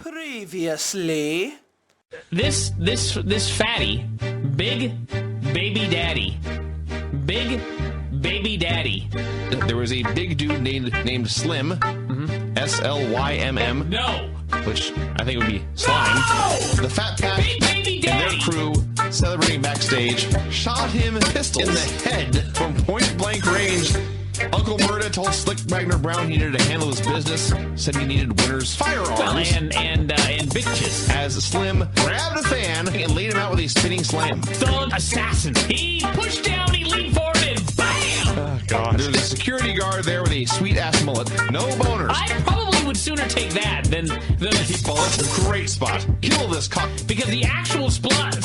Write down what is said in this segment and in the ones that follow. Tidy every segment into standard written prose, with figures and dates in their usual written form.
Previously... This fatty, big baby daddy. Big baby daddy. There was a big dude named Slim, S-L-Y-M-M. No! Which I think would be Slime. No! The Fat Pack Big baby and their daddy! crew, celebrating backstage, shot him pistols in the head from point-blank range. Uncle Murda told Slick Wagner Brown he needed to handle his business, said he needed winners' firearms. Well, and bitches. As Slim grabbed a fan and laid him out with a spinning slam. Thug assassin. He pushed down, he leaned forward, and BAM! Oh, God. There's a security guard there with a sweet-ass mullet. No boners. I probably would sooner take that than Well, that's a great spot. Kill this cock. because the actual splot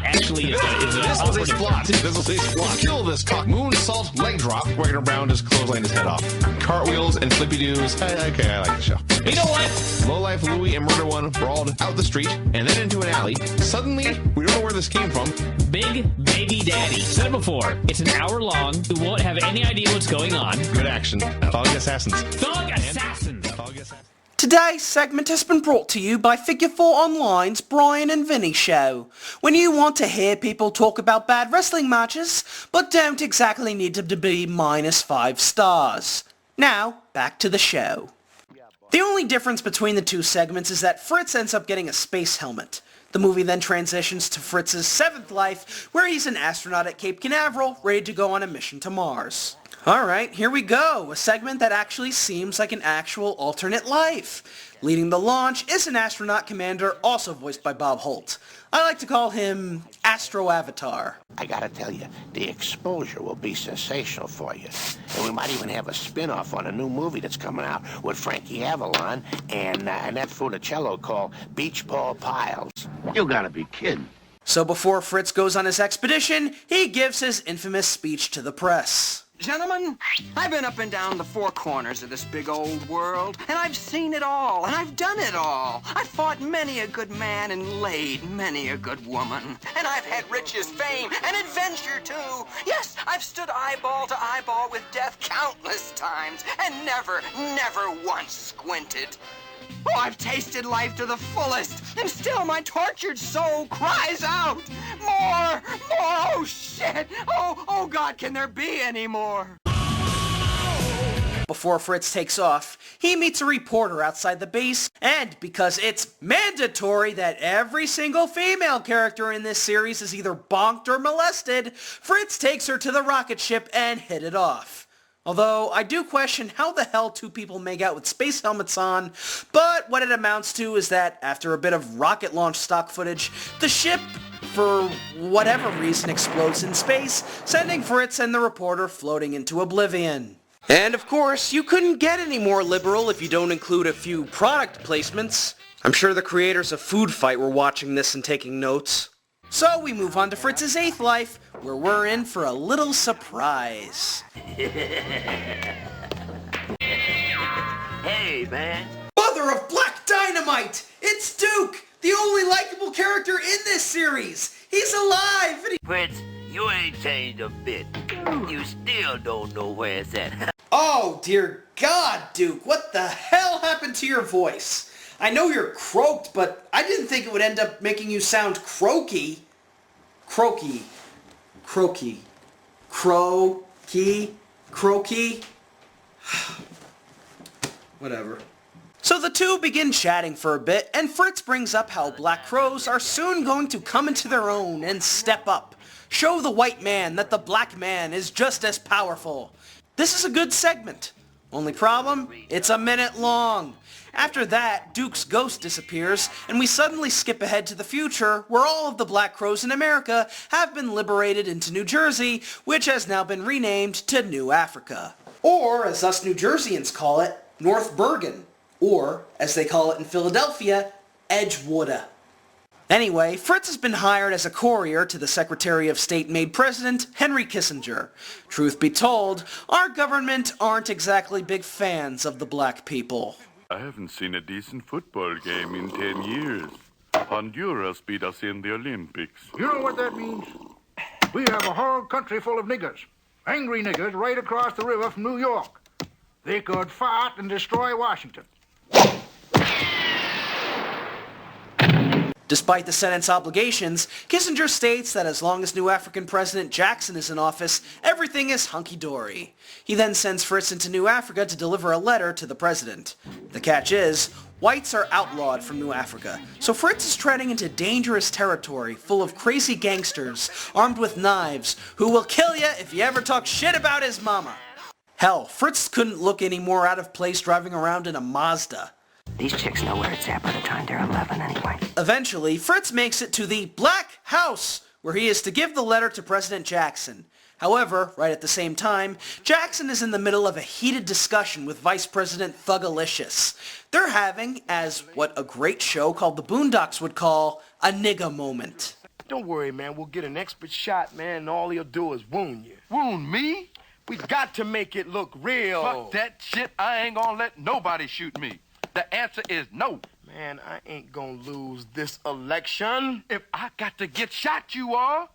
actually is This was a splot. This was a splot. Kill this cock. Moonsault leg drop. Wagner Brown just clotheslined his head off. Cartwheels and flippy doos. Okay, I like the show. You know what? Lowlife Louie and Murder One brawled out the street and then into an alley. Suddenly, we don't know where this came from. Big baby daddy. Said it before. It's an hour long. We won't have any idea what's going on. Good action. Thug assassins. Thug assassins. Thug assassins. Today's segment has been brought to you by Figure 4 Online's Brian and Vinny Show. When you want to hear people talk about bad wrestling matches, but don't exactly need them to be -5 stars. Now, back to the show. The only difference between the two segments is that Fritz ends up getting a space helmet. The movie then transitions to Fritz's 7th life, where he's an astronaut at Cape Canaveral, ready to go on a mission to Mars. Alright, here we go, a segment that actually seems like an actual alternate life. Leading the launch is an astronaut commander, also voiced by Bob Holt. I like to call him Astro Avatar. I gotta tell you, the exposure will be sensational for you. And we might even have a spin-off on a new movie that's coming out with Frankie Avalon and that Funicello called Beach Ball Piles. You gotta be kidding. So before Fritz goes on his expedition, he gives his infamous speech to the press. Gentlemen, I've been up and down the four corners of this big old world, and I've seen it all, and I've done it all. I've fought many a good man and laid many a good woman. And I've had riches, fame, and adventure, too. Yes, I've stood eyeball to eyeball with death countless times, and never once squinted. Oh, I've tasted life to the fullest, and still my tortured soul cries out, more, oh shit, oh God, can there be any more? Before Fritz takes off, he meets a reporter outside the base, and because it's mandatory that every single female character in this series is either bonked or molested, Fritz takes her to the rocket ship and hit it off. Although, I do question how the hell two people make out with space helmets on, but what it amounts to is that after a bit of rocket launch stock footage, the ship, for whatever reason, explodes in space, sending Fritz and the reporter floating into oblivion. And of course, you couldn't get any more liberal if you don't include a few product placements. I'm sure the creators of Food Fight were watching this and taking notes. So we move on to Fritz's 8th life, where we're in for a little surprise. Hey, man. Mother of Black Dynamite! It's Duke, the only likable character in this series! He's alive! And Fritz, you ain't changed a bit. You still don't know where it's at. Oh, dear God, Duke, what the hell happened to your voice? I know you're croaked, but I didn't think it would end up making you sound croaky. Croaky. Croaky. Croaky. Croaky. Whatever. So the two begin chatting for a bit, and Fritz brings up how black crows are soon going to come into their own and step up. Show the white man that the black man is just as powerful. This is a good segment. Only problem? It's a minute long. After that, Duke's ghost disappears, and we suddenly skip ahead to the future, where all of the black crows in America have been liberated into New Jersey, which has now been renamed to New Africa. Or, as us New Jerseyans call it, North Bergen. Or, as they call it in Philadelphia, Edgewater. Anyway, Fritz has been hired as a courier to the Secretary of State made President, Henry Kissinger. Truth be told, our government aren't exactly big fans of the black people. I haven't seen a decent football game in 10 years. Honduras beat us in the Olympics. You know what that means? We have a whole country full of niggers. Angry niggers right across the river from New York. They could fight and destroy Washington. Despite the Senate's obligations, Kissinger states that as long as new African President Jackson is in office, everything is hunky-dory. He then sends Fritz into New Africa to deliver a letter to the president. The catch is, whites are outlawed from New Africa, so Fritz is treading into dangerous territory full of crazy gangsters armed with knives who will kill you if you ever talk shit about his mama. Hell, Fritz couldn't look any more out of place driving around in a Mazda. These chicks know where it's at by the time they're 11 anyway. Eventually, Fritz makes it to the Black House, where he is to give the letter to President Jackson. However, right at the same time, Jackson is in the middle of a heated discussion with Vice President Thugalicious. They're having, as what a great show called The Boondocks would call, a nigga moment. Don't worry, man. We'll get an expert shot, man, and all he'll do is wound you. Wound me? We got to make it look real. Fuck that shit. I ain't gonna let nobody shoot me. The answer is no. Man, I ain't gonna lose this election. If I got to get shot, you are.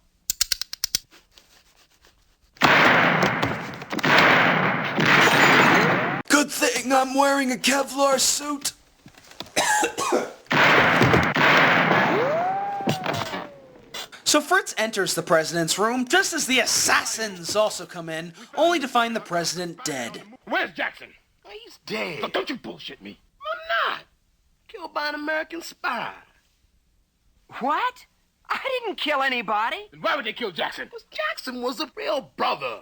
Good thing I'm wearing a Kevlar suit. So Fritz enters the president's room just as the assassins also come in, only to find the president dead. Where's Jackson? Oh, he's dead. So don't you bullshit me. I'm not. Killed by an American spy. What? I didn't kill anybody. Then why would they kill Jackson? Because Jackson was a real brother.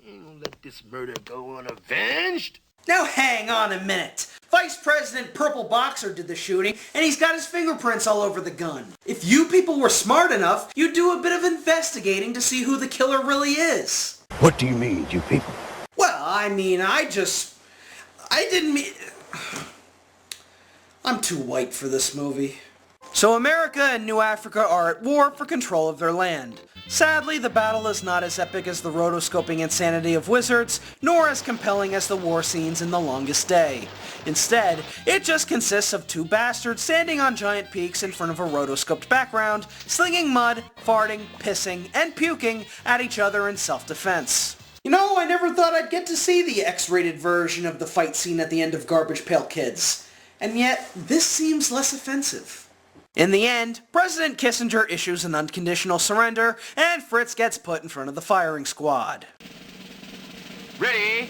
You ain't gonna let this murder go unavenged. Now hang on a minute. Vice President Purple Boxer did the shooting, and he's got his fingerprints all over the gun. If you people were smart enough, you'd do a bit of investigating to see who the killer really is. What do you mean, you people? Well, I mean, I didn't mean... I'm too white for this movie. So America and New Africa are at war for control of their land. Sadly, the battle is not as epic as the rotoscoping insanity of Wizards, nor as compelling as the war scenes in The Longest Day. Instead, it just consists of two bastards standing on giant peaks in front of a rotoscoped background, slinging mud, farting, pissing, and puking at each other in self-defense. You know, I never thought I'd get to see the X-rated version of the fight scene at the end of Garbage Pail Kids. And yet, this seems less offensive. In the end, President Kissinger issues an unconditional surrender, and Fritz gets put in front of the firing squad. Ready?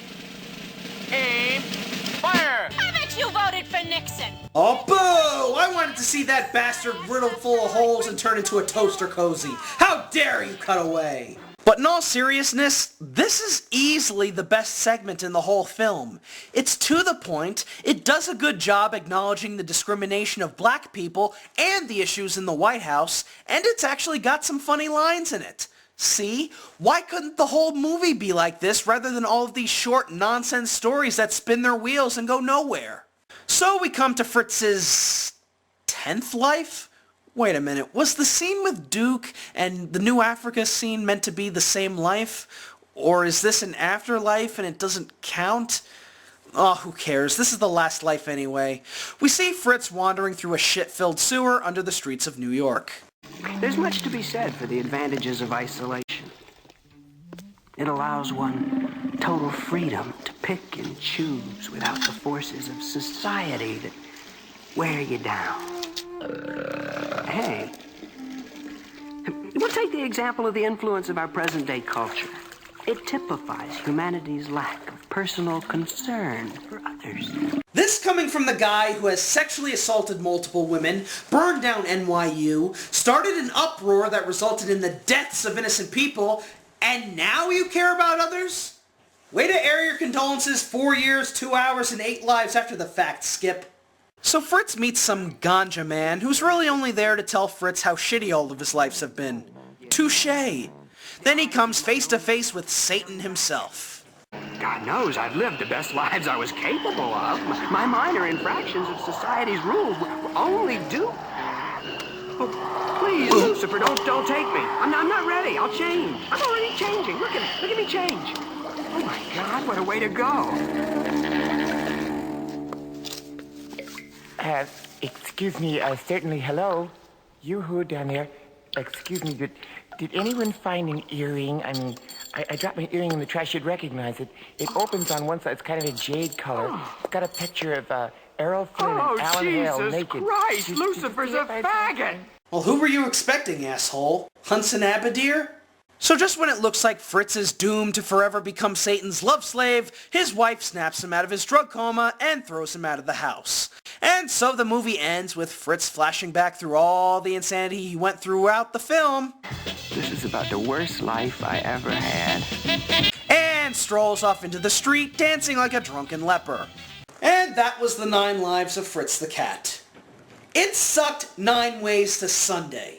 Aim. Fire! I bet you voted for Nixon. Oh, boo! I wanted to see that bastard riddled full of holes and turn into a toaster cozy. How dare you cut away! But in all seriousness, this is easily the best segment in the whole film. It's to the point, it does a good job acknowledging the discrimination of black people and the issues in the White House, and it's actually got some funny lines in it. See? Why couldn't the whole movie be like this rather than all of these short nonsense stories that spin their wheels and go nowhere? So we come to Fritz's 10th life? Wait a minute, was the scene with Duke and the New Africa scene meant to be the same life? Or is this an afterlife and it doesn't count? Oh, who cares? This is the last life anyway. We see Fritz wandering through a shit-filled sewer under the streets of New York. There's much to be said for the advantages of isolation. It allows one total freedom to pick and choose without the forces of society that wear you down. Hey, we'll take the example of the influence of our present-day culture. It typifies humanity's lack of personal concern for others. This coming from the guy who has sexually assaulted multiple women, burned down NYU, started an uproar that resulted in the deaths of innocent people, and now you care about others? Way to air your condolences 4 years, 2 hours, and 8 lives after the fact, Skip. So Fritz meets some ganja man who's really only there to tell Fritz how shitty all of his lives have been. Touché. Then he comes face to face with Satan himself. God knows I've lived the best lives I was capable of. My minor infractions of society's rules were only due. Oh, please, Lucifer, don't take me. I'm not ready. I'll change. I'm already changing. Look at me change. Oh my God, what a way to go. Excuse me, certainly, hello? You who down there? Excuse me, did anyone find an earring? I mean, I dropped my earring in the trash, you'd recognize it. It opens on one side, it's kind of a jade color. It's got a picture of Errol Flynn and Alan Hale naked. Christ, Did- Lucifer's did you a see it by chance? faggot! Well, who were you expecting, asshole? Hunson Abadir? So just when it looks like Fritz is doomed to forever become Satan's love slave, his wife snaps him out of his drug coma and throws him out of the house. And so the movie ends with Fritz flashing back through all the insanity he went throughout the film. This is about the worst life I ever had. And strolls off into the street dancing like a drunken leper. And that was the 9 lives of Fritz the Cat. It sucked 9 ways to Sunday.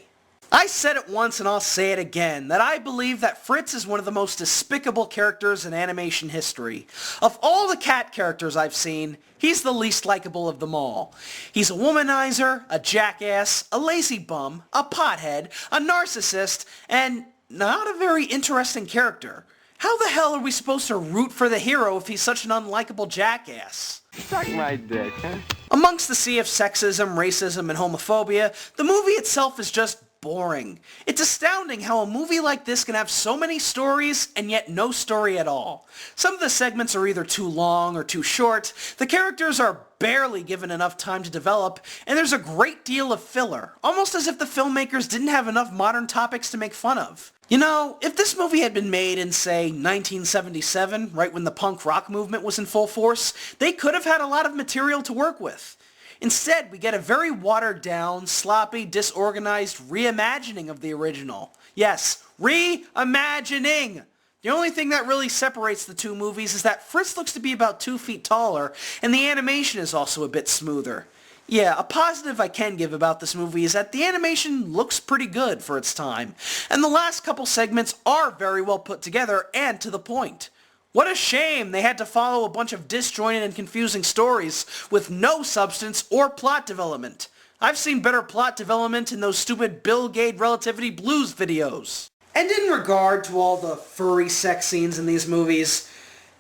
I said it once and I'll say it again, that I believe that Fritz is one of the most despicable characters in animation history. Of all the cat characters I've seen, he's the least likable of them all. He's a womanizer, a jackass, a lazy bum, a pothead, a narcissist, and not a very interesting character. How the hell are we supposed to root for the hero if he's such an unlikable jackass? Suck my dick, huh? Amongst the sea of sexism, racism, and homophobia, the movie itself is just boring. It's astounding how a movie like this can have so many stories and yet no story at all. Some of the segments are either too long or too short, the characters are barely given enough time to develop, and there's a great deal of filler, almost as if the filmmakers didn't have enough modern topics to make fun of. You know, if this movie had been made in, say, 1977, right when the punk rock movement was in full force, they could have had a lot of material to work with. Instead, we get a very watered-down, sloppy, disorganized reimagining of the original. Yes, reimagining! The only thing that really separates the two movies is that Fritz looks to be about 2 feet taller, and the animation is also a bit smoother. Yeah, a positive I can give about this movie is that the animation looks pretty good for its time, and the last couple segments are very well put together and to the point. What a shame they had to follow a bunch of disjointed and confusing stories with no substance or plot development. I've seen better plot development in those stupid Bill Gates Relativity Blues videos. And in regard to all the furry sex scenes in these movies,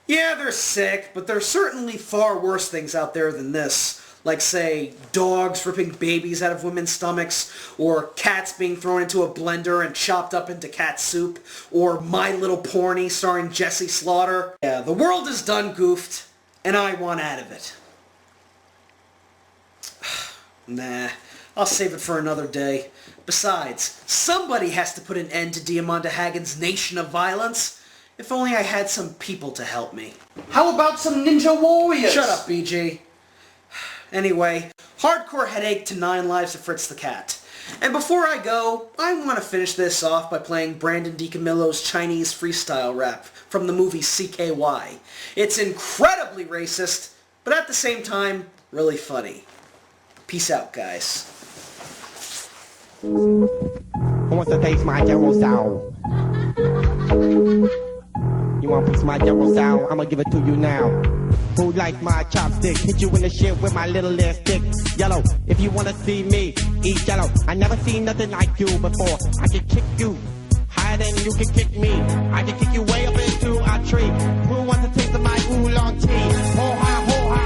yeah, they're sick, but there's certainly far worse things out there than this. Like, say, dogs ripping babies out of women's stomachs, or cats being thrown into a blender and chopped up into cat soup, or My Little Pony starring Jesse Slaughter. Yeah, the world is done goofed, and I want out of it. Nah, I'll save it for another day. Besides, somebody has to put an end to Diamanda Hagen's nation of violence. If only I had some people to help me. How about some ninja warriors? Shut up, BG. Anyway, hardcore headache to 9 lives of Fritz the Cat. And before I go, I want to finish this off by playing Brandon DiCamillo's Chinese freestyle rap from the movie CKY. It's incredibly racist, but at the same time, really funny. Peace out, guys. Who wants to taste my Jero sound? You want a piece of my Jero sound? I'm gonna give it to you now. Who likes my chopstick? Hit you in the shit with my little ass stick. Yellow, if you wanna see me, eat yellow. I never seen nothing like you before. I can kick you higher than you can kick me. I can kick you way up into a tree. Who wants to taste of my oolong tea? Ho ha,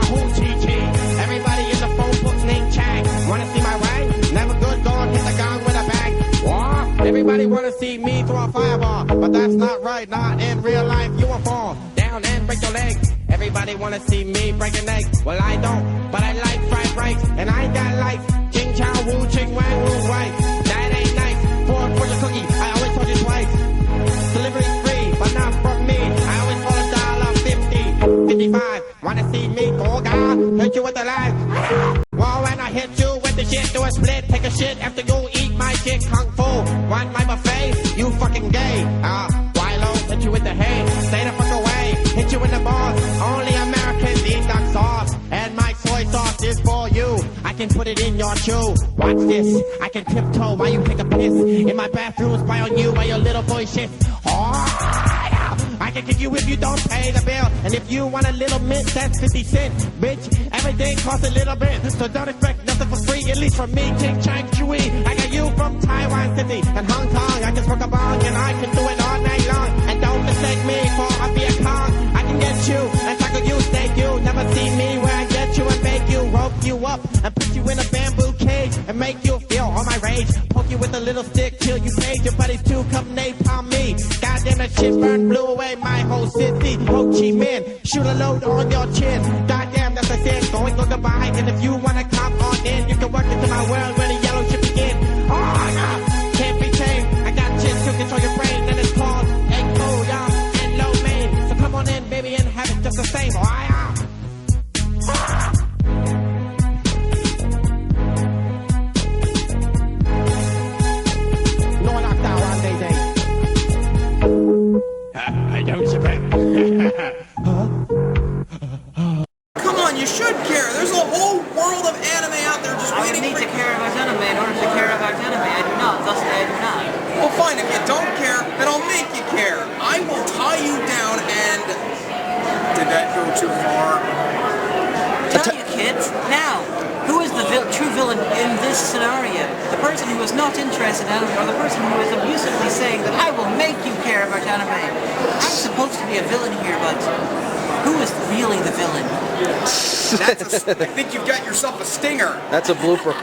hoo chee chee. Everybody in the phone book named Chang. Wanna see my way? Never good, gone, hit the gong with a bang. What? Everybody wanna see me throw a fireball, but that's not right, not in real life. You will fall down and break your leg. Everybody wanna see me break an egg. Well, I don't, but I like fried rice, and I ain't got life. Ching chow woo, ching wang woo, right? That ain't nice. For your cookie, I always told you twice. Delivery's free, but not from me. I always want $1.50, 55. Wanna see me go God? Hit you with the line. Well, when I hit you with the shit, do a split, take a shit after you eat my shit. Kung fu, want my buffet? You fucking gay. Wilo, hit you with the hay. Stay the fuck away. Hit you in the balls. Only Americans eat duck sauce. And my soy sauce is for you. I can put it in your shoe. Watch this. I can tiptoe while you take a piss. In my bathroom, spy on you while your little boy shit. I can kick you if you don't pay the bill. And if you want a little mint, that's 50 cents. Bitch, everything costs a little bit. So don't expect nothing for free, at least from me. King Chang Chui. I got you from Taiwan City and Hong Kong. I can smoke a bong and I can do it all night long. And don't mistake me for a Viet Cong. I can get you and tackle you, stake you. Never see me where I get you and bake you, rope you. you up and put you in a bamboo cage and make you feel all my rage. Poke you with a little stick till you page. Your buddies too come napalm me. Goddamn that shit burned, blew away my whole city. Ho Chi Minh, shoot a load on your chin. Goddamn, that's a sin. Going go goodbye. And if you wanna come on in, you can work into my world when the yellow ship begin. Oh no, can't be tamed. I got shit to control your brain, and it's called a code, and low main. So come on in, baby, and have it just the same. Oh, Come on, you should care. There's a whole world of anime out there just waiting for you. I need to care about anime in order to care about anime. I do not. Thusly, I do not. Well, fine. If you don't care, then I'll make you care. I will tie you down and... Did that go too far? Tell you kids, now, who is the true villain in this scenario? The person who is not interested in anime, or the person who is abusively saying that I will make you care about anime? I'm supposed to be a villain here, but who is really the villain? I think you've got yourself a stinger. That's a blooper.